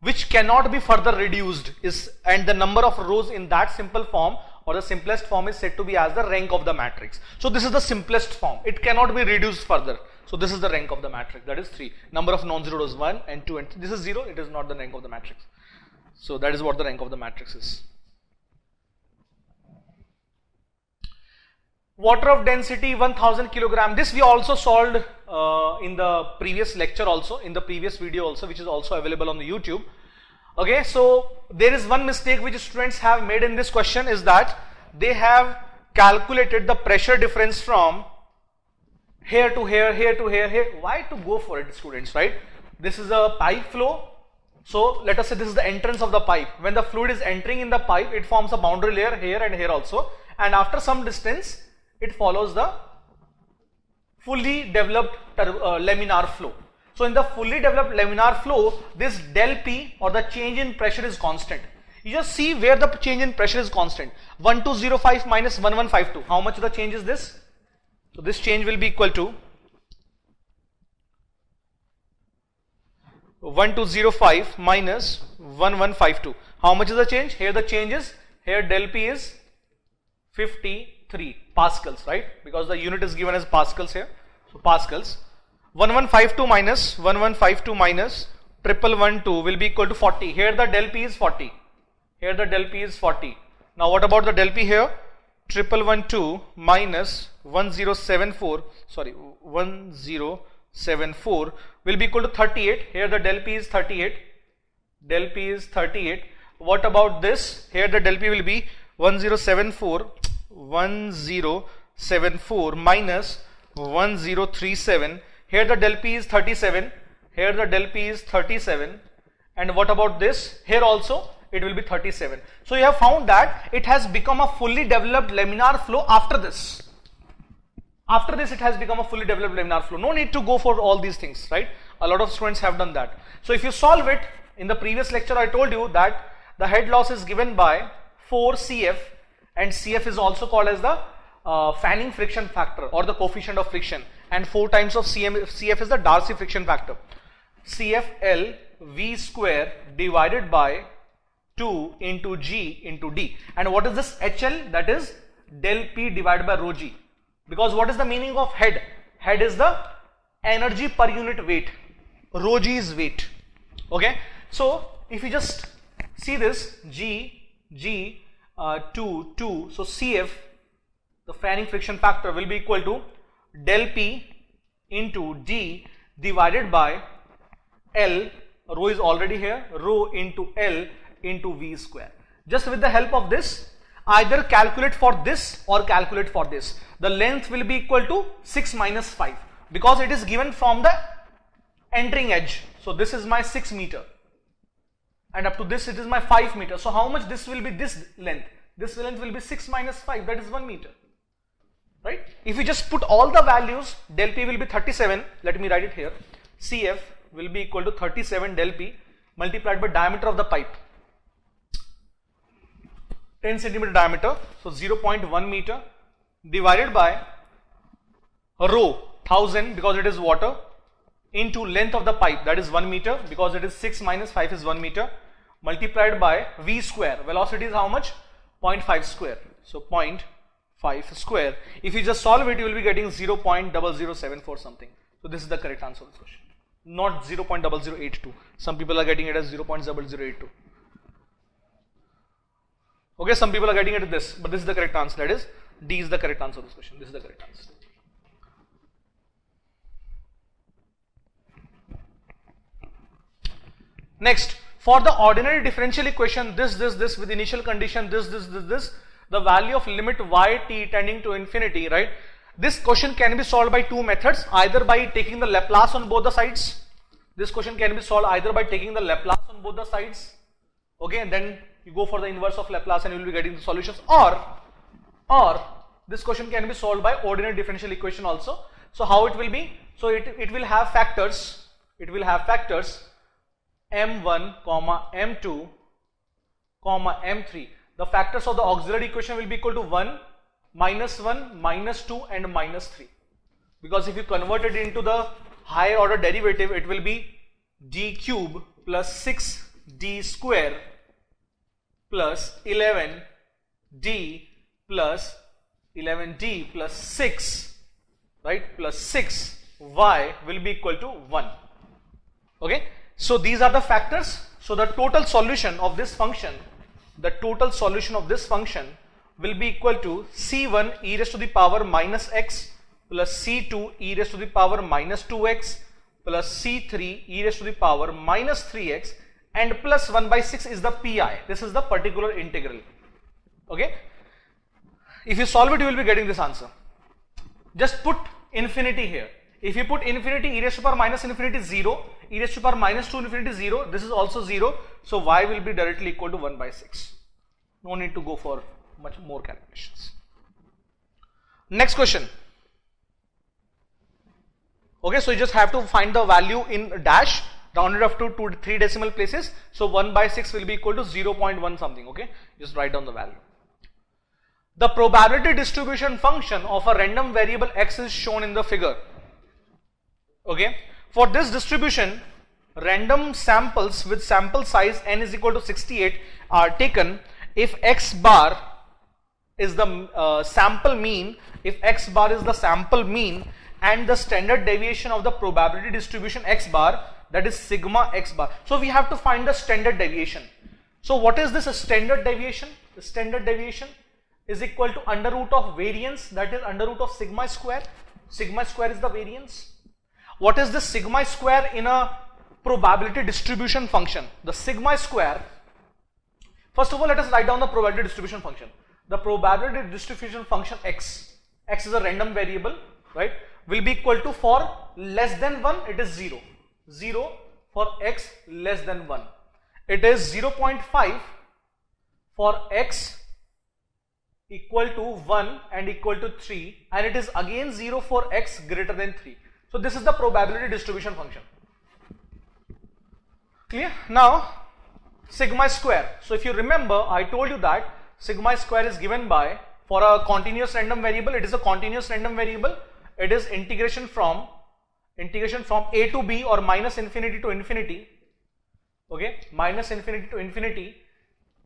which cannot be further reduced is, and the number of rows in that simple form or the simplest form is said to be as the rank of the matrix. So this is the simplest form. It cannot be reduced further. So this is the rank of the matrix, that is 3. Number of non-zero rows 1 and 2 and 3. This is 0. It is not the rank of the matrix. So that is what the rank of the matrix is. Water of density 1000 kilogram. This we also solved in the previous lecture also, in the previous video also, which is also available on the YouTube. Okay, so there is one mistake which students have made in this question, is that they have calculated the pressure difference from here to here, here to here, here. Why to go for it, students, right? This is a pipe flow. So let us say this is the entrance of the pipe. When the fluid is entering in the pipe, it forms a boundary layer here and here also, and after some distance it follows the fully developed laminar flow. So in the fully developed laminar flow, this del P or the change in pressure is constant. You just see where the change in pressure is constant. 1205 minus 1152. How much the change is this? So this change will be equal to 1205 minus 1152. How much is the change? Here the change is, here del P is 53 pascals, right? Because the unit is given as pascals here. So pascals. 1152 minus 1112 will be equal to 40. Here the del P is 40. Here the del P is 40. Now what about the del P here? 1112 minus 1074 will be equal to 38. Here the del P is 38. Del P is 38. What about this? Here the del P will be 1074 minus 1037. Here the del P is 37. Here the del P is 37. And what about this? Here also it will be 37. So you have found that it has become a fully developed laminar flow after this. After this it has become a fully developed laminar flow. No need to go for all these things, right? A lot of students have done that. So if you solve it In the previous lecture I told you that the head loss is given by 4 CF, and CF is also called as the fanning friction factor or the coefficient of friction, and 4 times of CF is the Darcy friction factor. CFL V square divided by 2 into G into D. And what is this HL? That is del P divided by rho G. Because what is the meaning of head? Head is the energy per unit weight. Rho G is weight. Okay. So if you just see this G 2 2, so CF, the fanning friction factor, will be equal to del P into D divided by L, rho is already here, rho into L into V square. Just with the help of this, either calculate for this or calculate for this. The length will be equal to 6 minus 5 because it is given from the entering edge. So this is my 6 meter and up to this it is my 5 meter. So how much this will be this length? This length will be 6 minus 5, that is 1 meter. Right? If you just put all the values, del P will be 37, let me write it here. CF will be equal to 37 del P multiplied by diameter of the pipe, 10 centimeter diameter, so 0.1 meter divided by rho 1000 because it is water into length of the pipe, that is 1 meter because it is 6 minus 5 is 1 meter, multiplied by V square. Velocity is how much? 0.5 square. So 0.5 square. If you just solve it, you will be getting 0.0074 something. So this is the correct answer of this question. Not 0.0082. Some people are getting it as 0.0082. Okay, some people are getting it as this, but this is the correct answer. That is, D is the correct answer of this question. This is the correct answer. Next, for the ordinary differential equation, this with initial condition, this, the value of limit yt tending to infinity, right? This question can be solved by 2 methods, either by taking the Laplace on both the sides. This question can be solved either by taking the Laplace on both the sides, okay, and then you go for the inverse of Laplace and you will be getting the solutions, or this question can be solved by ordinary differential equation also. So how it will be? So it will have factors, m1, m2, m3. The factors of the auxiliary equation will be equal to 1, minus 2 and minus 3. Because if you convert it into the higher order derivative, it will be d cube plus 6d square plus 11d plus 6, right, plus 6y will be equal to 1. Okay. So these are the factors. So the total solution of this function, will be equal to c1 e raised to the power minus x plus c2 e raised to the power minus 2x plus c3 e raised to the power minus 3x, and plus 1 by 6 is the pi. This is the particular integral. Okay. If you solve it, you will be getting this answer. Just put infinity here. If you put infinity, e raised to power minus infinity 0, e raised to power minus 2 infinity 0, this is also 0. So y will be directly equal to 1 by 6. No need to go for much more calculations. Next question. Okay, so you just have to find the value in dash, rounded up to 2 to 3 decimal places. So 1 by 6 will be equal to 0.1 something. Okay, just write down the value. The probability distribution function of a random variable x is shown in the figure. Okay, for this distribution, random samples with sample size n is equal to 68 are taken if x bar is the sample mean, and the standard deviation of the probability distribution x bar, that is sigma x bar. So we have to find the standard deviation. So what is this standard deviation? The standard deviation is equal to under root of variance, that is under root of sigma square. Sigma square is the variance. What is the sigma square in a probability distribution function? The sigma square, first of all let us write down the probability distribution function. The probability distribution function x is a random variable, right, will be equal to, for less than 1 it is 0, for x less than 1 it is 0.5, for x equal to 1 and equal to 3, and it is again 0 for x greater than 3. So this is the probability distribution function. Clear? Now sigma square. So if you remember, I told you that sigma square is given by, for a continuous random variable, it is a continuous random variable. It is integration from a to b, or minus infinity to infinity. Okay, minus infinity to infinity,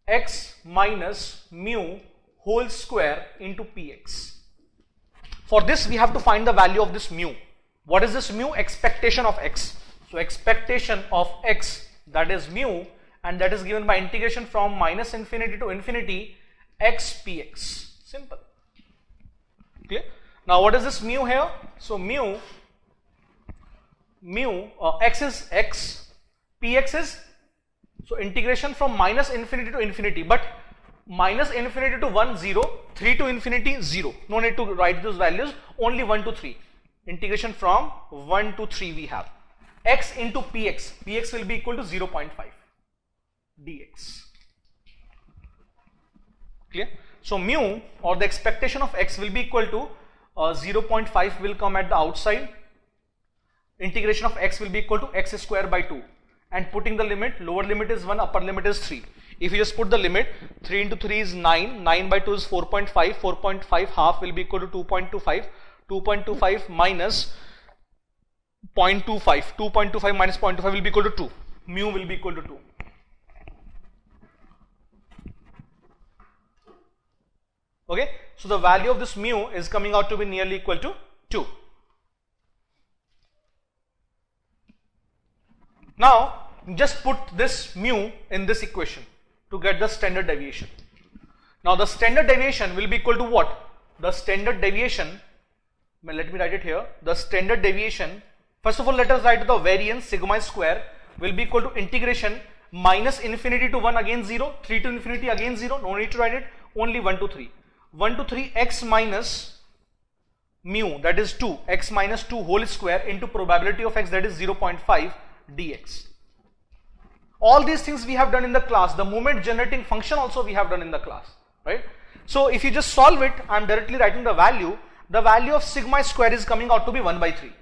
x minus mu whole square into px. For this we have to find the value of this mu. What is this mu? Expectation of x. So expectation of x, that is mu, and that is given by integration from minus infinity to infinity x px. Simple. Clear? Now what is this mu here? So mu x is x, px is, so integration from minus infinity to infinity, but minus infinity to 1 0, 3 to infinity 0. No need to write those values, only 1 to 3. Integration from 1 to 3 we have. X into px, px will be equal to 0.5 dx. Clear? So mu, or the expectation of x, will be equal to 0.5 will come at the outside. Integration of x will be equal to x square by 2, and putting the limit, lower limit is 1, upper limit is 3. If you just put the limit, 3 into 3 is 9, 9 by 2 is 4.5, 4.5 half will be equal to 2.25, 2.25 minus 0.25, 2.25 minus 0.25 will be equal to 2, mu will be equal to 2. Okay, so the value of this mu is coming out to be nearly equal to 2. Now just put this mu in this equation to get the standard deviation. Now the standard deviation will be equal to what? The standard deviation, let me write it here. The standard deviation, first of all let us write the variance sigma square will be equal to integration minus infinity to 1 again 0, 3 to infinity again 0, no need to write it, only 1 to 3. 1 to 3 x minus mu, that is 2, x minus 2 whole square into probability of x, that is 0.5 dx. All these things we have done in the class. The moment generating function also we have done in the class, right? So if you just solve it, I am directly writing the value. The value of sigma square is coming out to be 1 by 3.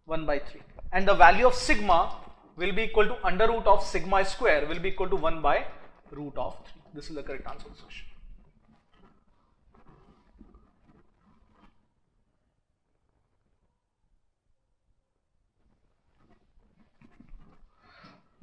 1 by 3. And the value of sigma will be equal to under root of sigma square will be equal to 1 by root of 3. This is the correct answer to the question.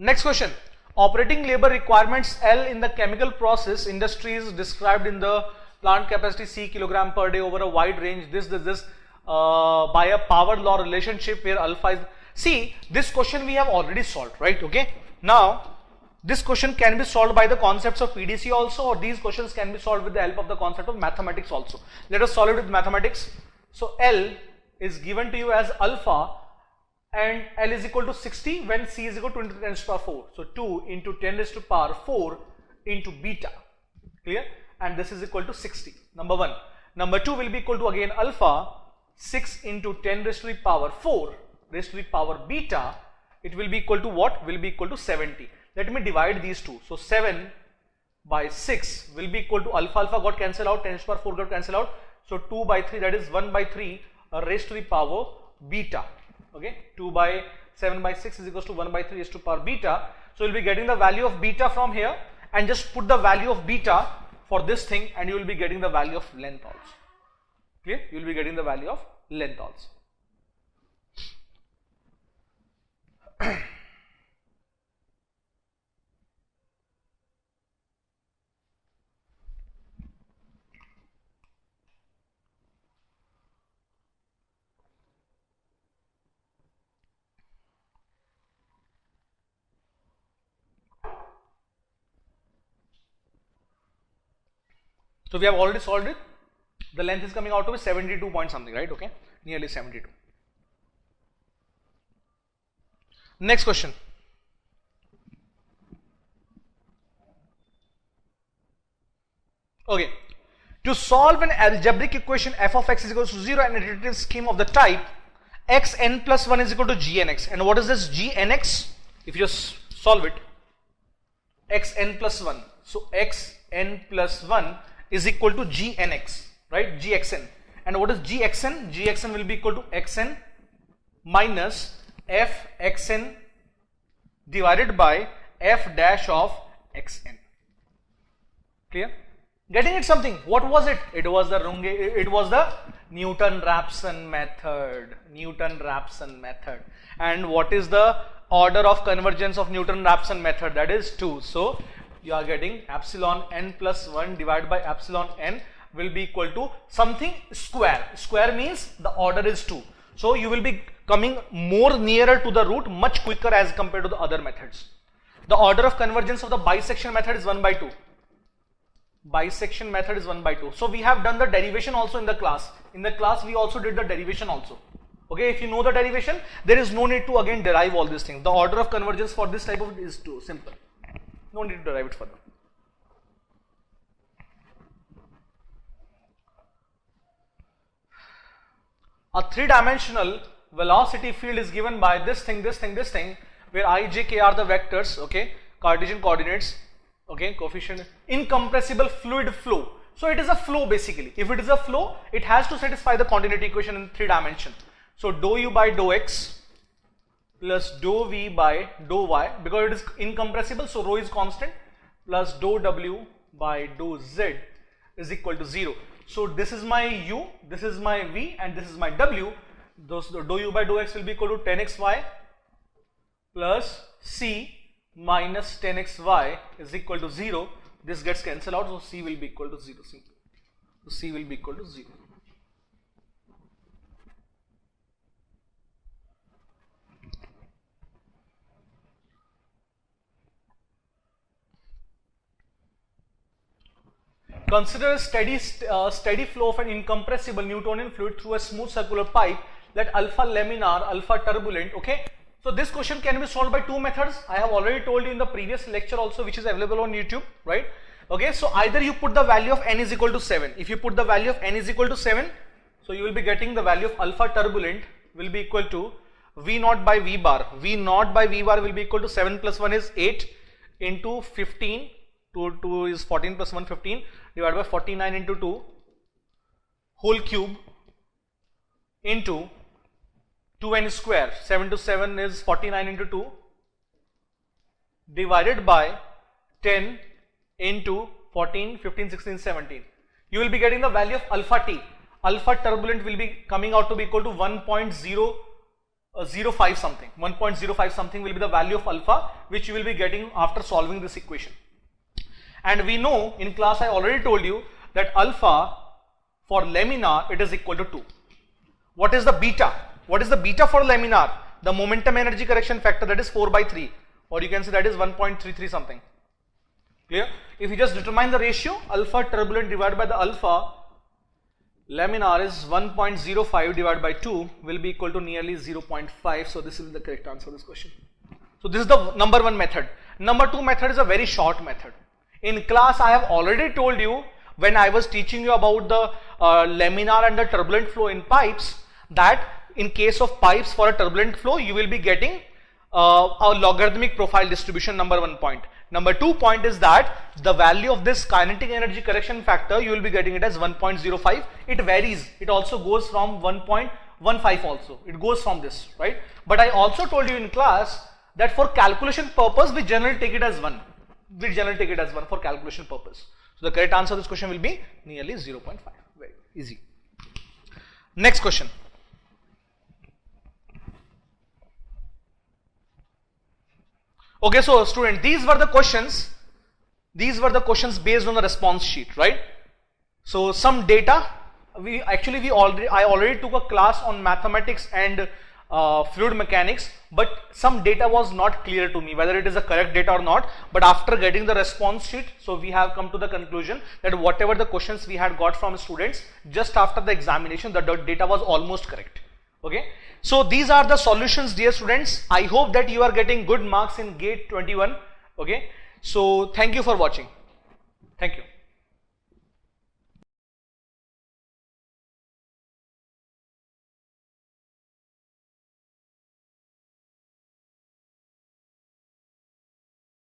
Next question. Operating labor requirements L in the chemical process industry is described in the plant capacity C kilogram per day over a wide range. This by a power law relationship where alpha is. See, this question we have already solved, right? Okay. Now, this question can be solved by the concepts of PDC also, or these questions can be solved with the help of the concept of mathematics also. Let us solve it with mathematics. So, L is given to you as alpha, and L is equal to 60 when C is equal to 10 raised to the power 4. So 2 into 10 raised to the power 4 into beta. Clear? And this is equal to 60. Number 1. Number 2 will be equal to again alpha 6 into 10 raised to the power 4 raised to the power beta. It will be equal to what? Will be equal to 70. Let me divide these two. So 7 by 6 will be equal to alpha got cancelled out, 10 raised to the power 4 got cancelled out. So 2 by 3, that is 1 by 3 raised to the power beta. Okay, 2 by 7 by 6 is equals to 1 by 3 raised to the power beta. So you will be getting the value of beta from here, and just put the value of beta for this thing, and you will be getting the value of length also. Clear? You will be getting the value of length also. So we have already solved it. The length is coming out to be 72 point something, right? Okay, nearly 72. Next question. Okay, to solve an algebraic equation f of x is equal to 0 and an iterative scheme of the type x n plus 1 is equal to g n x. And what is this g n x? If you just solve it, x n plus 1. So x n plus 1 is equal to g n x, right? G x n. And what is g x n? G x n will be equal to x n minus f x n divided by f dash of xn. Clear? Getting it something? What was it? It was the Newton-Raphson method. Newton-Raphson method. And what is the order of convergence of Newton-Raphson method? That is 2. So you are getting epsilon n plus 1 divided by epsilon n will be equal to something square. Square means the order is 2. So you will be coming more nearer to the root much quicker as compared to the other methods. The order of convergence of the bisection method is 1 by 2. Bisection method is 1 by 2. So we have done the derivation also in the class. In the class we also did the derivation also. Okay, if you know the derivation, there is no need to again derive all these things. The order of convergence for this type of is too simple. No need to derive it further. A three-dimensional velocity field is given by this thing, where I, j, k are the vectors, okay, Cartesian coordinates, okay, coefficient, incompressible fluid flow. So it is a flow basically. If it is a flow, it has to satisfy the continuity equation in 3 dimension. So dou u by dou x plus dou v by dou y, because it is incompressible, so rho is constant, plus dou w by dou z is equal to 0. So this is my u, this is my v, and this is my w. Those dou u by dou x will be equal to 10xy plus c minus 10xy is equal to 0. This gets cancelled out, so c will be equal to 0. So c will be equal to 0. Consider a steady flow of an incompressible Newtonian fluid through a smooth circular pipe, let alpha laminar, alpha turbulent. Okay, so this question can be solved by 2 methods. I have already told you in the previous lecture also, which is available on YouTube, right? Okay, so either you put the value of n is equal to 7. If you put the value of n is equal to 7, so you will be getting the value of alpha turbulent will be equal to v naught by v bar. V naught by v bar will be equal to 7 plus 1 is 8 into 15. 2 is 14 plus 1 15 divided by 49 into 2 whole cube into 2n square. 7 to 7 is 49 into 2 divided by 10 into 14, 15, 16, 17. You will be getting the value of alpha t. Alpha turbulent will be coming out to be equal to 1.005 something. 1.05 something will be the value of alpha, which you will be getting after solving this equation. And we know in class I already told you that alpha for laminar it is equal to 2. What is the beta? What is the beta for laminar? The momentum energy correction factor, that is 4 by 3, or you can say that is 1.33 something. Clear? If you just determine the ratio, alpha turbulent divided by the alpha laminar is 1.05 divided by 2 will be equal to nearly 0.5. So this is the correct answer to this question. So this is the number 1 method. Number 2 method is a very short method. In class I have already told you, when I was teaching you about the laminar and the turbulent flow in pipes, that in case of pipes for a turbulent flow you will be getting a logarithmic profile distribution, number 1 point. Number 2 point is that the value of this kinetic energy correction factor you will be getting it as 1.05. It varies, it also goes from 1.15 also, it goes from this, right? But I also told you in class that for calculation purpose we generally take it as 1. We generally take it as 1 for calculation purpose. So the correct answer to this question will be nearly 0.5. Very easy. Next question. Okay, so student, these were the questions based on the response sheet, right? So some data, I already took a class on mathematics and fluid mechanics, but some data was not clear to me whether it is a correct data or not. But after getting the response sheet, so we have come to the conclusion that whatever the questions we had got from students just after the examination, the data was almost correct. Okay, so these are the solutions, dear students. I hope that you are getting good marks in GATE 21. Okay, so thank you for watching. Thank you.